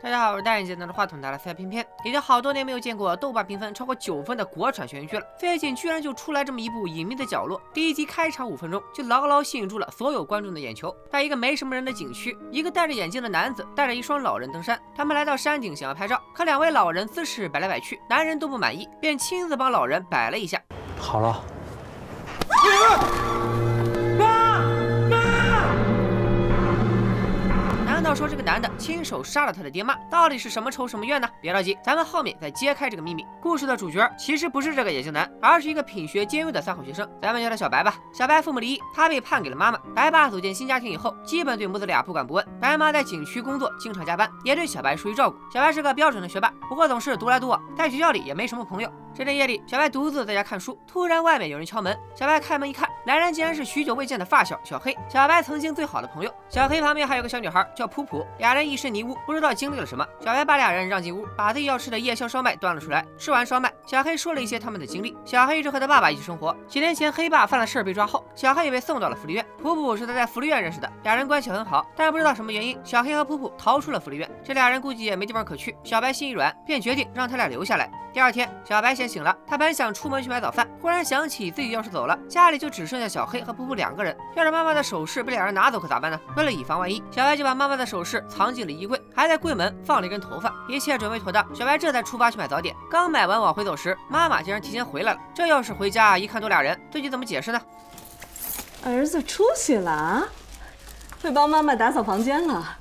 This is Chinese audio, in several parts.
大家好，我是戴眼镜拿着话筒拿了塞片片，已经好多年没有见过豆瓣评分超过9分的国产悬疑剧了。最近居然就出来这么一部《隐秘的角落》，第一集开场5分钟就牢牢吸引住了所有观众的眼球。在一个没什么人的景区，一个戴着眼镜的男子带着一双老人登山，他们来到山顶想要拍照，可2位老人姿势摆来摆去，男人都不满意，便亲自帮老人摆了一下。好了。难道说这个男的亲手杀了他的爹妈？到底是什么仇什么怨呢？别着急，咱们后面再揭开这个秘密。故事的主角其实不是这个眼镜男，而是一个品学兼优的3好学生，咱们叫他小白吧。小白父母离异，他被判给了妈妈。白爸组建新家庭以后，基本对母子俩不管不问。白妈在景区工作，经常加班，也对小白疏于照顾。小白是个标准的学霸，不过总是独来独往，在学校里也没什么朋友。这天夜里，小白独自在家看书，突然外面有人敲门。小白开门一看，来人竟然是许久未见的发小小黑，小白曾经最好的朋友。小黑旁边还有个小女孩叫普普，俩人一身泥污，不知道经历了什么。小白把俩人让进屋，把自己要吃的夜宵烧麦端了出来。吃完烧麦，小黑说了一些他们的经历。小黑一直和他爸爸一起生活，几年前黑爸犯了事被抓后，小黑也被送到了福利院。普普是他在福利院认识的，俩人关系很好，但不知道什么原因，小黑和普普逃出了福利院。这俩人估计也没地方可去，小白心一软，便决定让他俩留下来。第2天，小白先醒了，他本想出门去买早饭，忽然想起自己要是走了，家里就只剩下小黑和普普2个人。要是妈妈的首饰被俩人拿走可咋办呢？为了以防万一，小白就把妈妈的首饰藏进了衣柜，还在柜门放了一根头发。一切准备妥当，小白这才出发去买早点。刚买完往回走时，妈妈竟然提前回来了。这要是回家一看多俩人，自己怎么解释呢？儿子出息了啊，会帮妈妈打扫房间了。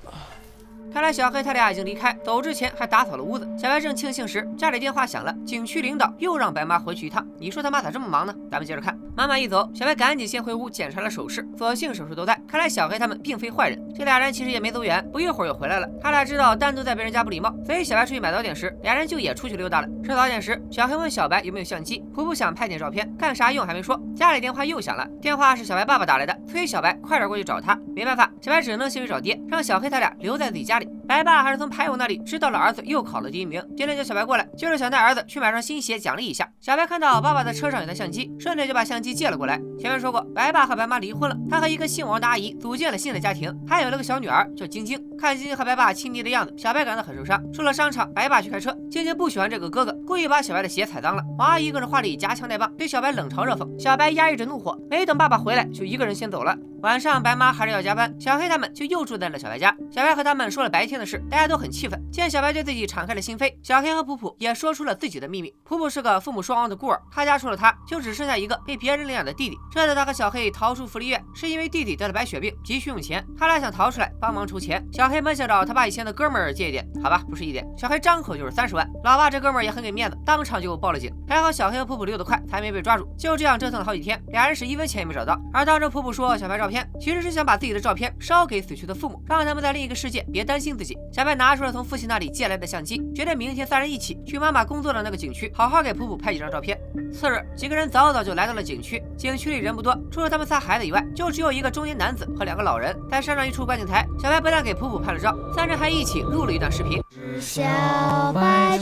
看来小黑他俩已经离开，走之前还打扫了屋子。小白正庆幸时，家里电话响了，景区领导又让白妈回去一趟。你说他妈咋这么忙呢？咱们接着看。妈妈一走，小白赶紧先回屋检查了首饰，所幸首饰都在。看来小黑他们并非坏人。这俩人其实也没走远，不一会儿又回来了。他俩知道单独在别人家不礼貌，所以小白出去买早点时，俩人就也出去溜达了。吃早点时，小黑问小白有没有相机，普普想拍点照片，干啥用还没说。家里电话又响了，电话是小白爸爸打来的，催小白快点过去找他。没办法，小白只能先去找爹，让小黑他俩留在自己家里。白爸还是从牌友那里知道了儿子又考了第1名，今天叫小白过来，就是想带儿子去买双新鞋奖励一下。小白看到爸爸的车上有台相机，顺便就把相机借了过来。前面说过，白爸和白妈离婚了，他和一个姓王的阿姨组建了新的家庭，还有了个小女儿叫晶晶。看晶晶和白爸亲昵的样子，小白感到很受伤。出了商场，白爸去开车，晶晶不喜欢这个哥哥，故意把小白的鞋踩脏了。王阿姨更是话里夹枪带棒，对小白冷嘲热讽。小白压抑着怒火，没等爸爸回来，就一个人先走了。晚上白妈还是要加班，小黑他们就又住在了小白家。小白和他们说了白天的事，大家都很气愤。见小白对自己敞开了心扉，小黑和普普也说出了自己的秘密。普普是个父母双亡的孤儿，他家除了他就只剩下一个被别人领养的弟弟。这次他和小黑逃出福利院，是因为弟弟得了白血病，急需用钱，他俩想逃出来帮忙筹钱。小黑本想找他爸以前的哥们儿借一点，好吧，不是一点，小黑张口就是30万。老爸这哥们儿也很给面子，当场就报了警。还好小黑和普普溜得快，才没被抓住。就这样折腾了好几天，俩人是1分钱也没找到。而当时普普说想拍照片，其实是想把自己的照片烧给死去的父母，让他们在另一个世界别担心自己。小白拿出了从父亲那里借来的相机，决定明天3人一起去妈妈工作的那个景区，好好给普普拍几张照片。次日，几个人早早就来到了景区。景区里人不多，除了他们仨孩子以外，就只有一个中年男子和2个老人。在山上一处观景台，小白不但给普普拍了照，3人还一起录了一段视频。小白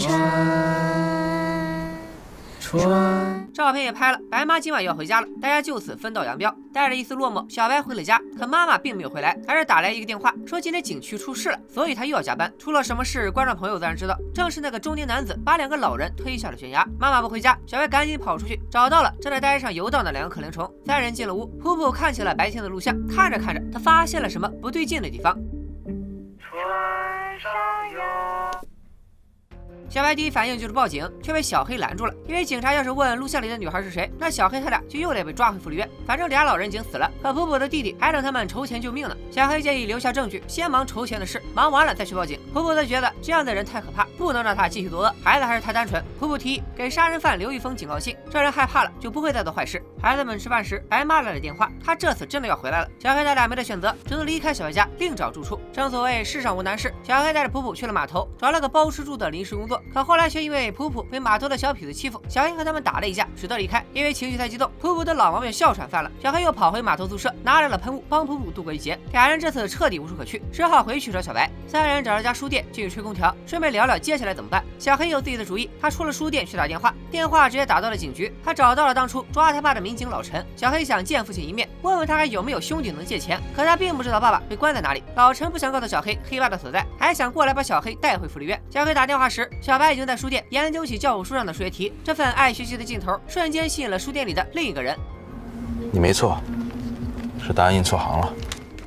船照片也拍了，白妈今晚要回家了，大家就此分道扬镳。带着一丝落寞，小白回了家，可妈妈并没有回来，而是打来一个电话，说今天景区出事了，所以他又要加班。出了什么事，观众朋友自然知道，正是那个中年男子把2个老人推下了悬崖。妈妈不回家，小白赶紧跑出去，找到了正在街上游荡的2个可怜虫。3人进了屋，普普看起了白天的录像，看着看着，他发现了什么不对劲的地方。船上有小白第一反应就是报警，却被小黑拦住了。因为警察要是问录像里的女孩是谁，那小黑他俩就又得被抓回福利院。反正俩老人已经死了，可普普的弟弟还等他们筹钱救命呢。小黑建议留下证据，先忙筹钱的事，忙完了再去报警。普普则觉得这样的人太可怕，不能让他继续作恶。孩子还是太单纯，普普提议给杀人犯留一封警告信，这人害怕了就不会再做坏事。孩子们吃饭时，白妈来了电话，他这次真的要回来了。小黑他俩没得选择，只能离开小白家，另找住处。正所谓世上无难事，小黑带着普普去了码头，找了个包吃住的临时工作。可后来却因为普普被码头的小痞子欺负，小黑和他们打了一架，只得离开。因为情绪太激动，普普的老毛病哮喘犯了，小黑又跑回码头宿舍，拿来了喷雾帮普普度过一劫。俩人这次彻底无处可去，只好回去找小白。3人找了家书店进去吹空调，顺便聊聊接下来怎么办。小黑有自己的主意，他出了书店去打电话，电话直接打到了警局。他找到了当初抓他爸的民民警老陈。小黑想见父亲一面，问问他还有没有兄弟能借钱，可他并不知道爸爸被关在哪里。老陈不想告诉小黑黑爸的所在，还想过来把小黑带回福利院。小黑打电话时，小白已经在书店研究起教务书上的数学题，这份爱学习的劲头瞬间吸引了书店里的另一个人。你没错，是答案印错行了。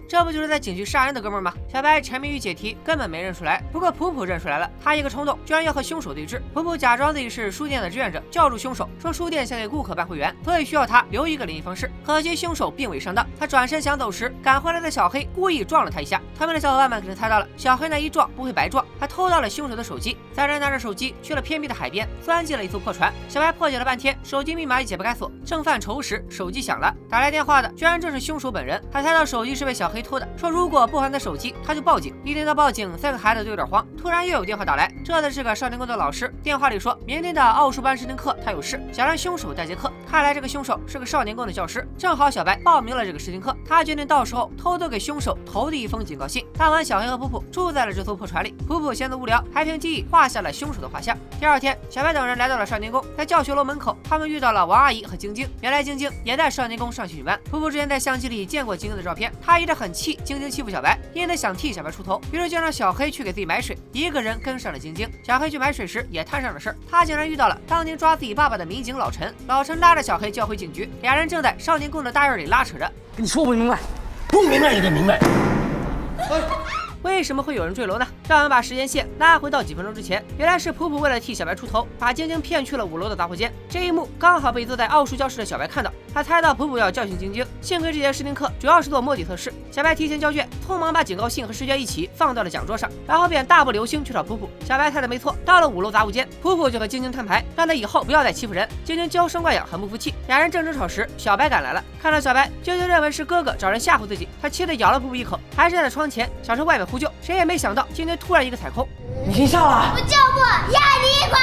这不就是在警局杀人的哥们儿吗？小白沉迷于解题，根本没认出来。不过普普认出来了，他一个冲动，居然要和凶手对峙。普普假装自己是书店的志愿者，叫住凶手，说书店想给顾客办会员，所以需要他留一个联系方式。可惜凶手并未上当，他转身想走时，赶回来的小黑故意撞了他一下。他们的小伙伴们肯定猜到了，小黑那一撞不会白撞，还偷到了凶手的手机。三人拿着手机去了偏僻的海边，钻进了一艘破船。小白破解了半天，手机密码也解不开锁。正犯愁时，手机响了，打来电话的居然正是凶手本人。他猜到手机是被小黑偷的，说如果不还他手机，他就报警。一听到报警，三个孩子都有点慌。突然又有电话打来，这次是个少年宫的老师，电话里说明天的奥数班试听课他有事，想让凶手代节课。看来这个凶手是个少年宫的教师，正好小白报名了这个试听课，他决定到时候偷偷给凶手投递一封警告信。当晚，小黑和普普住在了这艘破船里，普普闲得无聊，还凭记忆画下了凶手的画像。第二天，小白等人来到了少年宫，在教学楼门口，他们遇到了王阿姨和晶晶。原来晶晶也在少年宫上戏曲班，普普之前在相机里见过晶晶的照片，他一直很气晶晶欺负小白，因此想替小白出头，于是就让小黑去给自己买水，一个人跟上了晶晶。小黑去买水时也摊上了事儿，他竟然遇到了当年抓自己爸爸的民警老陈。老陈拉着小黑就要回警局，俩人正在少年宫的大院里拉扯着。跟你说不明白，不明白也得明白。为什么会有人坠楼呢？让我们把时间线拉回到几分钟之前，原来是普普为了替小白出头，把晶晶骗去了5楼的杂货间。这一幕刚好被坐在奥数教室的小白看到，他猜到普普要教训晶晶。幸亏这节试听课主要是做摸底测试，小白提前交卷，匆忙把警告信和试卷一起放到了讲桌上，然后便大步流星去找普普。小白猜的没错，到了5楼杂物间，普普就和晶晶摊牌，让他以后不要再欺负人。晶晶娇生惯养，很不服气。俩人正争吵时，小白赶来了，看到小白，晶晶认为是哥哥找人吓唬自己，他气得咬了普普一口，还站在窗前想朝外面呼救，谁也没想到晶晶突然一个踩空。你先下来，我就不压你一管。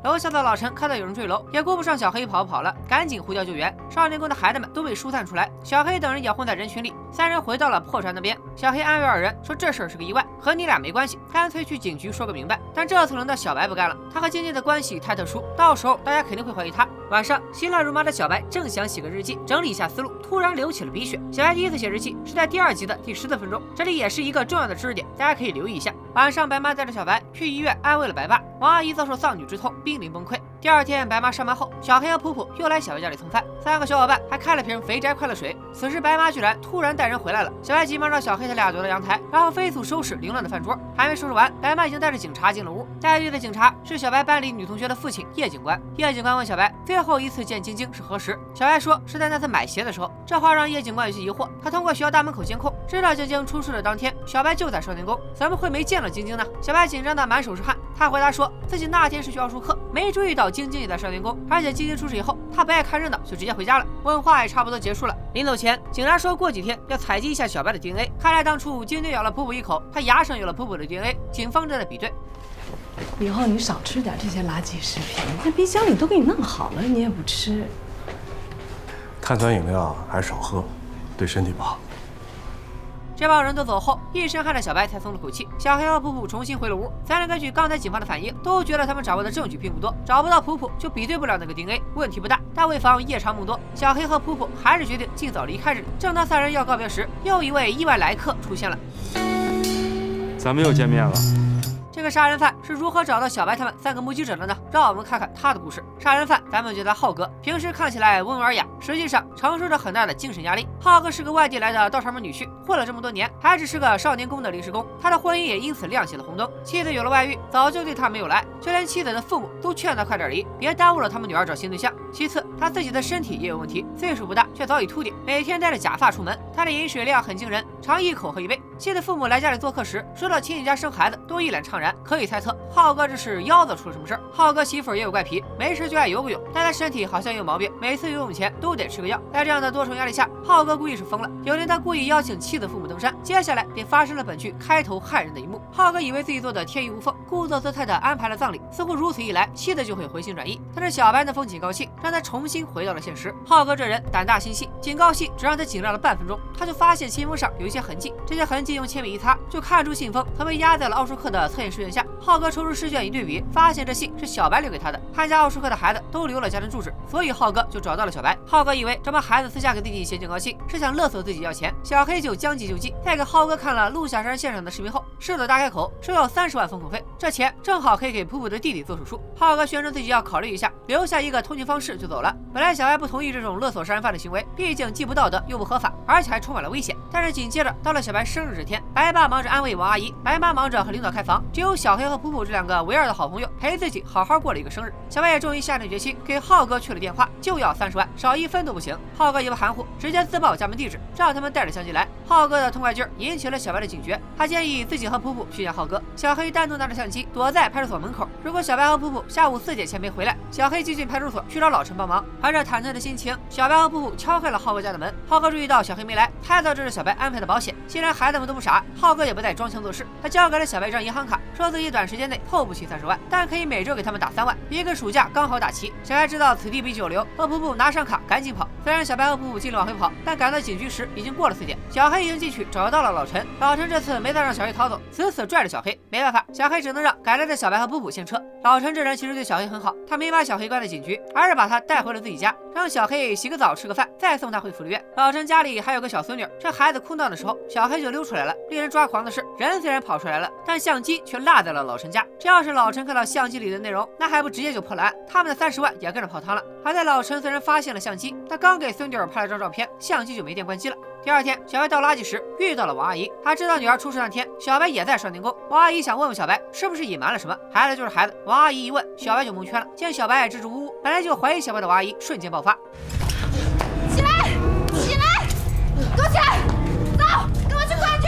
楼下的老陈看到有人坠楼，也顾不上小黑跑了，赶紧呼叫救援。少年宫的孩子们都被疏散出来，小黑等人也混在人群里。三人回到了破船那边，小黑安慰二人说这事儿是个意外，和你俩没关系，干脆去警局说个明白。但这次轮到小白不干了，他和晶晶的关系太特殊，到时候大家肯定会怀疑他。晚上，心乱如麻的小白正想写个日记，整理一下思路，突然流起了鼻血。小白第一次写日记是在第2集的第14分钟，这里也是一个重要的知识点，大家可以留意一下。晚上，白妈带着小白去医院安慰了白爸，王阿姨遭受丧女之痛，濒临崩溃。第2天，白妈上班后，小黑和普普又来小白家里蹭饭，3个小伙伴还开了瓶肥宅快乐水。此时，白妈居然突然带人回来了，小白急忙让小黑他俩躲到阳台，然后飞速收拾凌乱的饭桌。还没收拾完，白妈已经带着警察进了屋。带队的警察是小白班里女同学的父亲叶警官。叶警官问小白最后一次见晶晶是何时，小白说是在那次买鞋的时候。这话让叶警官有些疑惑，他通过学校大门口监控知道晶晶出事的当天，小白就在少年宫，怎么会没见到晶晶呢？小白紧张的满手是汗，他回答说自己那天是去奥数课，没注意到晶晶也在少年宫，而且晶晶出事以后，他不爱看热闹，就直接回家了。问话也差不多结束了。临走前，警察说过几天要采集一下小白的 DNA。看来当初晶晶咬了普普一口，他牙上有了普普的 DNA， 警方正在比对。以后你少吃点这些垃圾食品，那冰箱里都给你弄好了，你也不吃。碳酸饮料还是少喝，对身体不好。这帮人都走后，一身汗的小白才松了口气。小黑和普普重新回了屋，三人根据刚才警方的反应，都觉得他们掌握的证据并不多，找不到普普就比对不了那个 DNA， 问题不大。但为防夜长梦多，小黑和普普还是决定尽早离开这里。正当三人要告别时，又一位意外来客出现了。咱们又见面了。这个杀人犯是如何找到小白他们3个目击者的呢？让我们看看他的故事。杀人犯咱们觉得浩哥，平时看起来温文尔雅，实际上承受着很大的精神压力。浩哥是个外地来的倒插门女婿，混了这么多年，还只是个少年宫的临时工。他的婚姻也因此亮起了红灯。妻子有了外遇，早就对他没有了爱，就连妻子的父母都劝他快点离，别耽误了他们女儿找新对象。其次，他自己的身体也有问题，岁数不大，却早已秃顶，每天戴着假发出门。他的饮水量很惊人，常1口喝1杯。妻子父母来家里做客时，说到亲戚家生孩子，都一脸怅然。可以猜测，浩哥这是腰子出了什么事儿。浩哥媳妇儿也有怪癖，没事就爱游个泳，但他身体好像有毛病，每次游泳前都都得吃个药。在这样的多重压力下，浩哥故意是疯了。有天他故意邀请妻子父母登山，接下来便发生了本剧开头骇人的一幕。浩哥以为自己做的天衣无缝，故作姿态的安排了葬礼，似乎如此一来，妻子就会回心转意。但是小白那风景高兴，让他重新回到了现实。浩哥这人胆大心细，警告信只让他紧张了半分钟，他就发现信封上有一些痕迹，这些痕迹用铅笔一擦，就看出信封曾被压在了奥数课的测验试卷下。浩哥抽出试卷一对比，发现这信是小白留给他的。参加奥数课的孩子都留了家庭住址，所以浩哥就找到了小白。浩哥以为这帮孩子私下给自己写警告信是想勒索自己要钱，小黑就将计就计，在给浩哥看了陆小山现场的视频后，狮子大开口说要30万封口费，这钱正好可以给普普的弟弟做手术。浩哥宣称自己要考虑一下，留下一个通信方式就走了。本来小白不同意这种勒索杀人犯的行为，毕竟既不道德又不合法，而且还充满了危险。但是紧接着到了小白生日这天，白爸忙着安慰王阿姨，白妈忙着和领导开房，只有小黑和普普这两个唯二的好朋友陪自己好好过了一个生日。小白也终于下定决心给浩哥去了电话，就要30万，少1分都不行。浩哥也不含糊，直接自报家门地址，让他们带着相机来。浩哥的痛快劲儿引起了小白的警觉，他建议自己和普普去见浩哥。小黑单独拿着相机躲在派出所门口，如果小白和普普下午4点前没回来，小黑就进派出所去找老陈帮忙。怀着忐忑的心情，小白和普普敲开了浩哥家的门。浩哥注意到小黑没来，猜到这是小白安排的保险。既然孩子们都不傻，浩哥也不再装腔作势，他交给了小白一张银行卡，说自己短时间内凑不齐30万，但可以每周给他们打3万，一个暑假刚好打齐。小白知道此地比久留，和普普拿上卡赶紧跑。虽然小白和普普尽力往回跑，但赶到警局时已经过了4点。小黑已经进去找到了老陈，老陈这次没再让小黑逃走，死死拽着小黑。没办法，小黑只能让赶来的小白和普普先撤。老陈这人其实对小黑很好，他没把小黑关在警局，而是把他带回了自己家，让小黑洗个澡吃个饭，再送他回福利院。老陈家里还有个小孙女，这孩子哭闹的时候，小黑就溜出来了。令人抓狂的是，人虽然跑出来了，但相机却落在了老陈家。这要是老陈看到相机里的内容，那还不直接就破了案，他们的30万也跟着泡汤了。好在老陈虽然发现了相机，但刚给孙女儿拍了张照片，相机就没电关机了。第二天，小白倒垃圾时遇到了王阿姨，她知道女儿出事那天小白也在双电工。王阿姨想问问小白是不是隐瞒了什么，孩子就是孩子。王阿姨一问，小白就蒙圈了。见小白支支吾吾，本来就怀疑小白的王阿姨瞬间爆发：起来，起来，给我起来，走，跟我去公安局。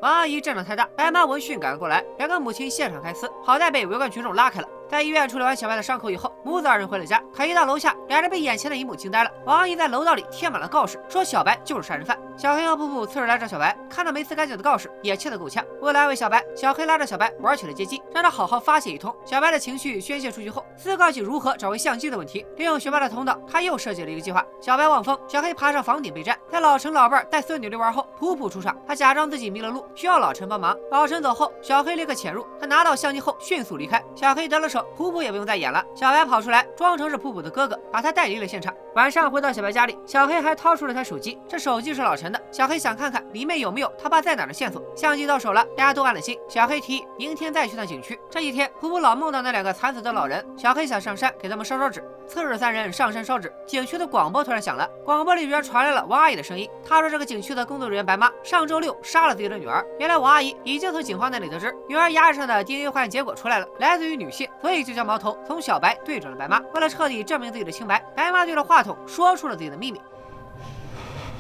王阿姨阵仗太大，白妈闻讯赶了过来，两个母亲现场开撕，好在被围观群众拉开了。在医院处理完小白的伤口以后，母子2人回了家。可一到楼下，两人被眼前的一幕惊呆了。王阿姨在楼道里贴满了告示，说小白就是杀人犯。小黑和普普次日来找小白，看到没撕干净的告示，也气得够呛。为了安慰小白，小黑拉着小白玩起了街机，让他好好发泄一通。小白的情绪宣泄出去后，思考起如何找回相机的问题。利用学霸的头脑，他又设计了一个计划。小白望风，小黑爬上房顶备战。在老陈老伴带孙女遛弯后，普普出场，他假装自己迷了路，需要老陈帮忙。老陈走后，小黑立刻潜入，他拿到相机后迅速离开。小黑得了手，普普也不用再演了。小白跑出来，装成是普普的哥哥，把他带离了现场。晚上回到小白家里，小黑还掏出了台手机，这手机是老陈的。小黑想看看里面有没有他爸在哪儿的线索。相机到手了，大家都安了心。小黑提议明天再去趟景区。这一天，普普老梦到那2个惨死的老人，小黑想上山给他们烧烧纸。次日，3人上山烧纸，景区的广播突然响了，广播里居然传来了王阿姨的声音。她说这个景区的工作人员白妈上周6杀了自己的女儿。原来王阿姨已经从警方那里得知，女儿牙齿上的 DNA 化验结果出来了，来自于女性，所以就将矛头从小白对准了白妈。为了彻底证明自己的清白，白妈对着话筒说出了自己的秘密。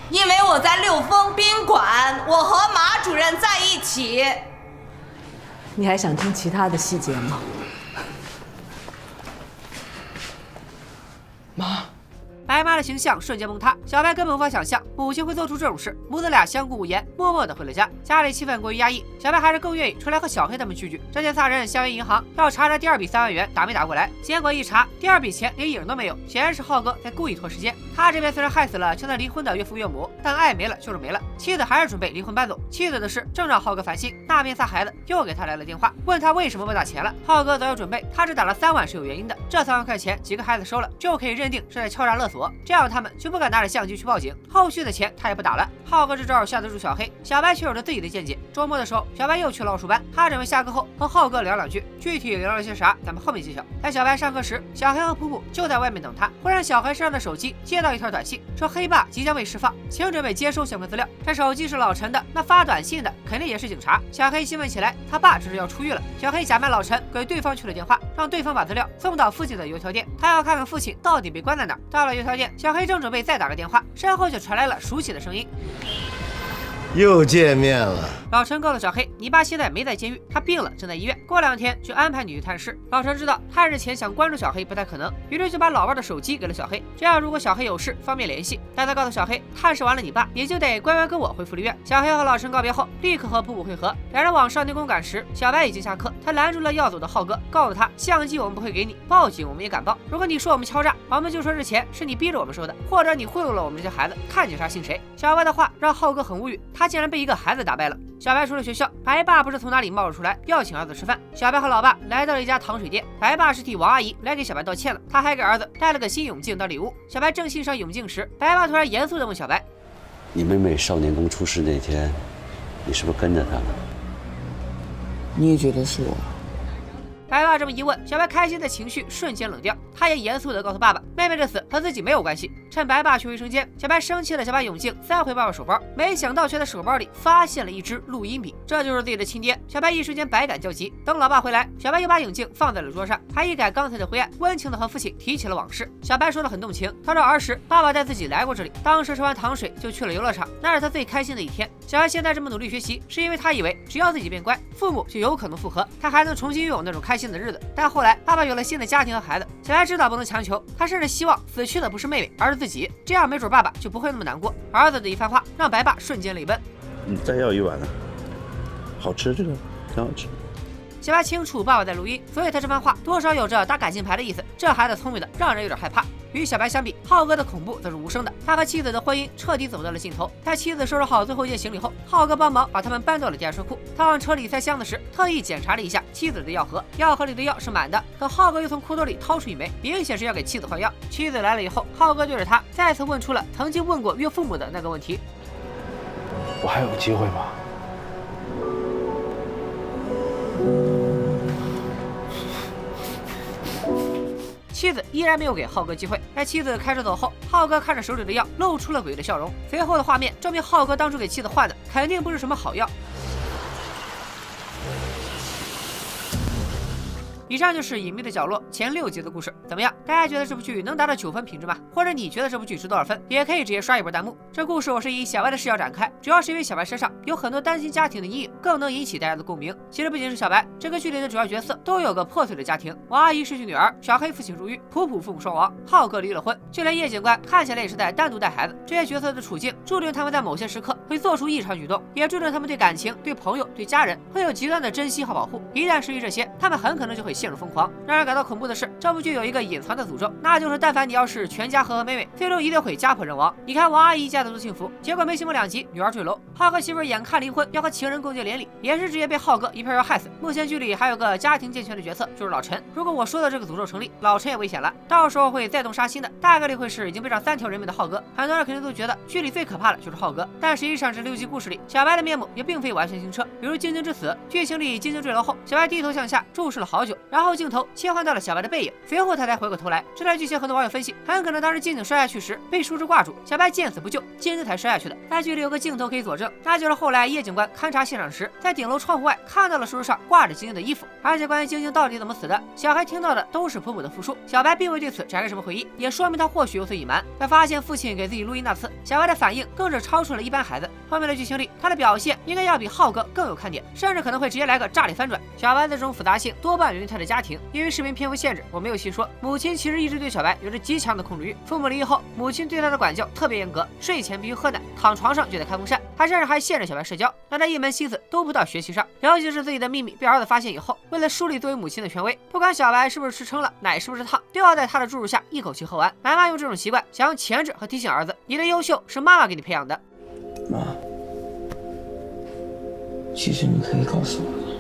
因为我在六峰宾馆，我和马主任在一起。你还想听其他的细节吗？妈，白妈的形象瞬间崩塌，小白根本无法想象母亲会做出这种事。母子俩相顾无言，默默地回了家。家里气氛过于压抑，小白还是更愿意出来和小黑他们聚聚。这天，3人相约银行要查查第2笔3万元打没打过来。结果一查，第2笔钱连影都没有，显然是浩哥在故意拖时间。他这边虽然害死了正在离婚的岳父岳母，但爱没了就是没了。妻子还是准备离婚搬走。妻子的事正让浩哥烦心，那边仨孩子又给他来了电话，问他为什么不打钱了。浩哥早有准备，他只打了3万是有原因的。这3万块钱几个孩子收了，就可以认定是在敲诈勒索，这样他们就不敢拿着相机去报警。后续的钱他也不打了。浩哥这招吓得住小黑，小白却有着自己的见解。周末的时候，小白又去了奥数班，他准备下课后和浩哥聊2句，具体聊了些啥，咱们后面揭晓。在小白上课时，小黑和普普就在外面等他。忽然，小黑身上的手机接到一条短信，说黑爸即将被释放，请准备接收相关资料。这手机是老陈的，那发短信的肯定也是警察。小黑兴奋起来，他爸这是要出狱了。小黑假扮老陈给对方去了电话，让对方把资料送到附近的油条店，他要看看父亲到底被关在哪儿。到了油条店，小黑正准备再打个电话，身后就传来了熟悉的声音。又见面了。老陈告诉小黑，你爸现在没在监狱，他病了，正在医院，过2天就安排你去探视。老陈知道探视前想关注小黑不太可能，于是就把老伴的手机给了小黑，这样如果小黑有事方便联系。但他告诉小黑，探视完了你爸，也就得乖乖跟我回福利院。小黑和老陈告别后，立刻和普普会合。两人往少年宫赶时，小白已经下课，他拦住了要走的浩哥，告诉他相机我们不会给你，报警我们也敢报。如果你说我们敲诈，我们就说这钱是你逼着我们收的，或者你贿赂了我们这些孩子，看警察信谁。小白的话让浩哥很无语，他竟然被一个孩子打败了。小白出了学校，白爸不知从哪里冒了出来，要请儿子吃饭。小白和老爸来到了一家糖水店，白爸是替王阿姨来给小白道歉了，他还给儿子带了个新泳镜当礼物。小白正欣赏泳镜时，白爸突然严肃地问小白：“你妹妹少年宫出事那天，你是不是跟着她了？”你也觉得是我？白爸这么一问，小白开心的情绪瞬间冷掉。他也严肃地告诉爸爸，妹妹的死和自己没有关系。趁白爸去卫生间，小白生气的想把泳镜塞回爸爸手包，没想到却在手包里发现了一支录音笔，这就是自己的亲爹。小白一时间百感交集。等老爸回来，小白又把泳镜放在了桌上，还一改刚才的灰暗，温情的和父亲提起了往事。小白说得很动情，他说儿时爸爸带自己来过这里，当时吃完糖水就去了游乐场，那是他最开心的一天。小白现在这么努力学习，是因为他以为只要自己变乖，父母就有可能复合，他还能重新拥有那种开心的日子。但后来爸爸有了新的家庭和孩子，小白知道不能强求，他甚至希望死去的不是妹妹，而是自己，这样没准爸爸就不会那么难过。儿子的一番话让白爸瞬间泪奔。你再要一碗啊，好吃，这个挺好吃。小白清楚爸爸在录音，所以他这番话多少有着打感情牌的意思。这孩子聪明的让人有点害怕。与小白相比，浩哥的恐怖则是无声的。他和妻子的婚姻彻底走到了尽头。在妻子收拾好最后一件行李后，浩哥帮忙把他们搬到了地下车库。他往车里塞箱子时，特意检查了一下妻子的药盒，药盒里的药是满的。可浩哥又从裤兜里掏出一枚，明显是要给妻子换药。妻子来了以后，浩哥对着他再次问出了曾经问过岳父母的那个问题：我还有机会吗？妻子依然没有给浩哥机会。在妻子开车走后，浩哥看着手里的药，露出了诡异的笑容。随后的画面证明，浩哥当初给妻子换的肯定不是什么好药。以上就是《隐秘的角落》前6集的故事，怎么样？大家觉得这部剧能达到9分品质吗？或者你觉得这部剧值多少分？也可以直接刷一波弹幕。这故事我是以小白的视角展开，主要是因为小白身上有很多单亲家庭的阴影，更能引起大家的共鸣。其实不仅是小白，这个剧里的主要角色都有个破碎的家庭。王阿姨失去女儿，小黑父亲入狱，普普父母双亡，浩哥离了婚，就连叶警官看起来也是在单独带孩子。这些角色的处境注定他们在某些时刻会做出异常举动，也注定他们对感情、对朋友、对家人会有极端的珍惜和保护。一旦失去这些，他们很可能就会陷入疯狂。让人感到恐怖的是，这部剧有一个隐藏的诅咒，那就是但凡你要是全家和和美美，最终一定会家破人亡。你看王阿姨一家子多幸福，结果没兴奋2集，女儿坠楼，浩哥媳妇眼看离婚要和情人共结连理，也是直接被浩哥一片人害死。目前剧里还有个家庭健全的角色，就是老陈。如果我说的这个诅咒成立，老陈也危险了，到时候会再动杀心的，大概率会是已经背上3条人命的浩哥。很多人肯定都觉得剧里最可怕的就是浩哥，但实际上这6集故事里，小白的面目也并非完全清澈。比如晶晶之死，剧情里晶晶坠楼后，小白低头向下注视了好久，然后镜头切换到了小白的背影，随后他才回过头来。这段剧情很多网友分析，很可能当时晶晶摔下去时被树枝挂住，小白见死不救，晶晶才摔下去的。但剧里有个镜头可以佐证，那就是后来叶警官勘察现场时，在顶楼窗户外看到了树枝上挂着晶晶的衣服。而且关于晶晶到底怎么死的，小黑听到的都是普普的复述，小白并未对此展开什么回忆，也说明他或许有所隐瞒。在发现父亲给自己录音那次，小白的反应更是超出了一般孩子。后面的剧情里，他的表现应该要比浩哥更有看点，甚至可能会直接来个炸裂翻转。小白的这种复杂性多半源于他的家庭，因为视频篇幅限制，我没有细说。母亲其实一直对小白有着极强的控制欲，父母离异后，母亲对他的管教特别严格，睡前必须喝奶，躺床上就得开风扇，他甚至还限制小白社交，让他一门心思都不到学习上。尤其是自己的秘密被儿子发现以后，为了树立作为母亲的权威，不管小白是不是吃撑了，奶是不是烫，都要在他的注入下一口气喝完。妈妈用这种习惯想要钳制和提醒儿子，你的优秀是妈妈给你培养的。妈，其实你可以告诉我的。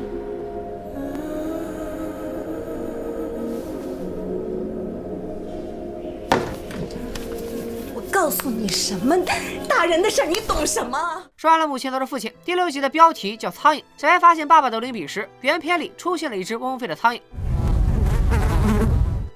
告诉你什么？大人的事你懂什么？说完了母亲都是父亲，第6集的标题叫苍蝇。小白发现爸爸的录音笔时，原片里出现了一只嗡嗡飞的苍蝇。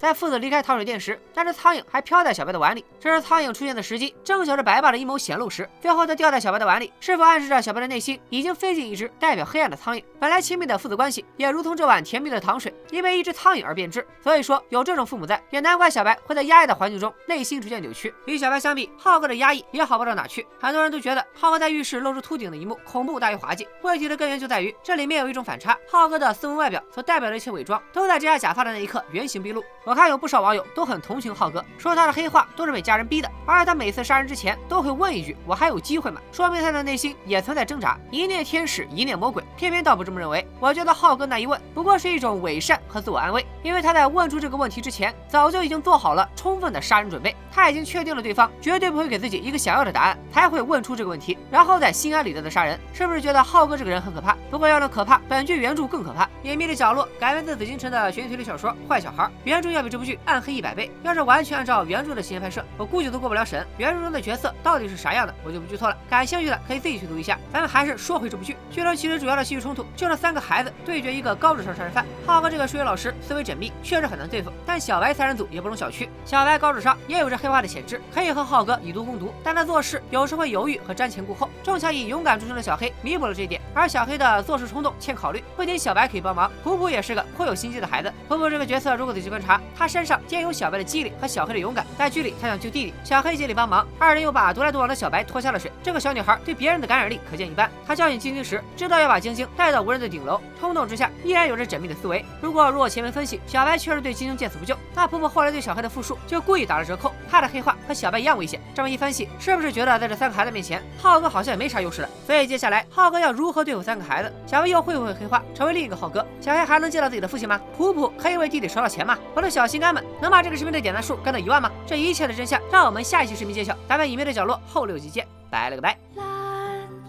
在父子离开糖水店时，那只苍蝇还飘在小白的碗里。这只苍蝇出现的时机，正巧是白爸的阴谋显露时，最后它掉在小白的碗里，是否暗示着小白的内心已经飞进一只代表黑暗的苍蝇？本来亲密的父子关系，也如同这碗甜蜜的糖水，因为一只苍蝇而变质。所以说，有这种父母在，也难怪小白会在压抑的环境中内心逐渐扭曲。与小白相比，浩哥的压抑也好不到哪去。很多人都觉得浩哥在浴室露出秃顶的一幕恐怖大于滑稽，问题的根源就在于这里面有一种反差，浩哥的斯文外表所代表的一切伪装，都在摘下假发的那一刻原形毕露。我看有不少网友都很同情浩哥，说他的黑化都是被家人逼的，而他每次杀人之前都会问一句：“我还有机会吗？”说明他的内心也存在挣扎，一念天使，一念魔鬼。偏偏倒不这么认为，我觉得浩哥那一问不过是一种伪善和自我安慰，因为他在问出这个问题之前，早就已经做好了充分的杀人准备。他已经确定了对方绝对不会给自己一个想要的答案，才会问出这个问题，然后再心安理得的杀人。是不是觉得浩哥这个人很可怕？不过要论可怕，本剧原著更可怕。《隐秘的角落》改编自紫禁城的悬疑推理小说《坏小孩》，原著要比这部剧暗黑100倍。要是完全按照原著的情节拍摄，我估计都过不了审。原著中的角色到底是啥样的，我就不剧透了。感兴趣的可以自己去读一下。咱们还是说回这部剧，剧中其实主要的戏剧冲突就是3个孩子对决一个高智商杀人犯。浩哥这个数学老师思维缜密，确实很难对付，但小白3人组也不容小觑。小白高智商，也有着黑化的潜质，可以和浩哥以毒攻毒，但他做事有时会犹豫和瞻前顾后。正巧以勇敢著称的小黑弥补了这一点，而小黑的做事冲动欠考虑，不仅小白可以帮忙，普普也是个颇有心机的孩子。普普这个角色如果仔细观察，他身上兼有小白的机灵和小黑的勇敢。在剧里他想救弟弟，小黑竭力帮忙，2人又把独来独往的小白拖下了水。这个小女孩对别人的感染力可见一斑。她教训晶晶时，知道要把晶晶带到无人的顶楼，冲动之下依然有着缜密的思维。如果我前面分析小白确实对晶晶见死不救，那普普后来对小黑的复述就故意打了折扣，他的黑化和小白一样危险。这么一分析，是不是觉得在这3个孩子面前，浩哥好像也没啥优势了？所以接下来浩哥要如何对付3个孩子？小白又会不会黑化成为另一个浩哥？小黑还能见到自己的父亲吗？普普可以为弟弟筹到钱吗？我的小心肝们，能把这个视频的点赞数干到1万吗？这一切的真相，让我们下一期视频揭晓。咱们隐秘的角落后6集见，拜了个拜。蓝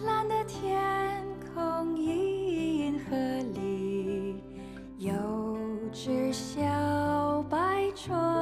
蓝的天空，银河里有只小白船。